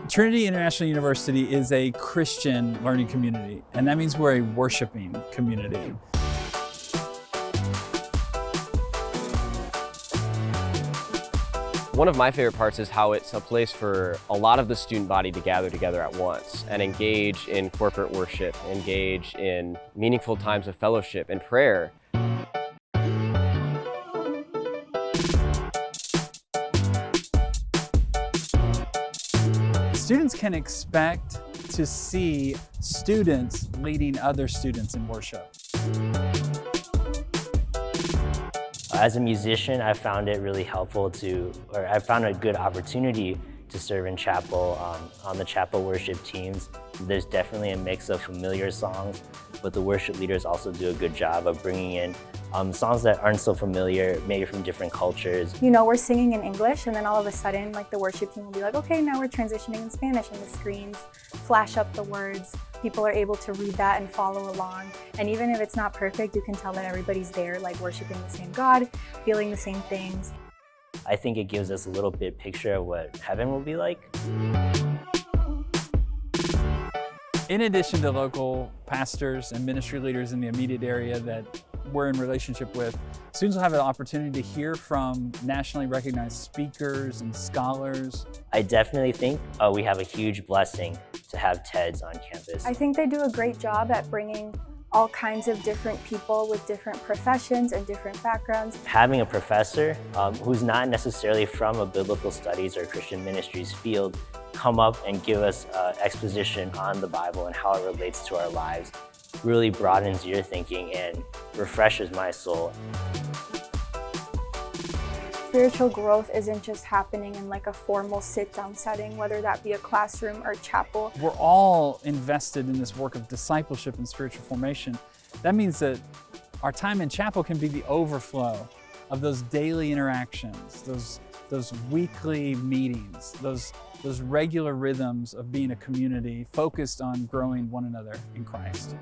Trinity International University is a Christian learning community, and that means we're a worshiping community. One of my favorite parts is how it's a place for a lot of the student body to gather together at once and engage in corporate worship, engage in meaningful times of fellowship and prayer. Students can expect to see students leading other students in worship. As a musician, I found it really helpful I found a good opportunity to serve in chapel on the chapel worship teams. There's definitely a mix of familiar songs, but the worship leaders also do a good job of bringing in songs that aren't so familiar, maybe from different cultures. You know, we're singing in English, and then all of a sudden, like, the worship team will be like, okay, now we're transitioning in Spanish, and the screens flash up the words. People are able to read that and follow along. And even if it's not perfect, you can tell that everybody's there, like, worshiping the same God, feeling the same things. I think it gives us a little bit picture of what heaven will be like. In addition to local pastors and ministry leaders in the immediate area that we're in relationship with, students will have an opportunity to hear from nationally recognized speakers and scholars. I definitely think we have a huge blessing to have TEDs on campus. I think they do a great job at bringing all kinds of different people with different professions and different backgrounds. Having a professor who's not necessarily from a biblical studies or Christian ministries field come up and give us exposition on the Bible and how it relates to our lives really broadens your thinking and refreshes my soul. Spiritual growth isn't just happening in like a formal sit-down setting, whether that be a classroom or chapel. We're all invested in this work of discipleship and spiritual formation. That means that our time in chapel can be the overflow of those daily interactions, those weekly meetings, those regular rhythms of being a community focused on growing one another in Christ.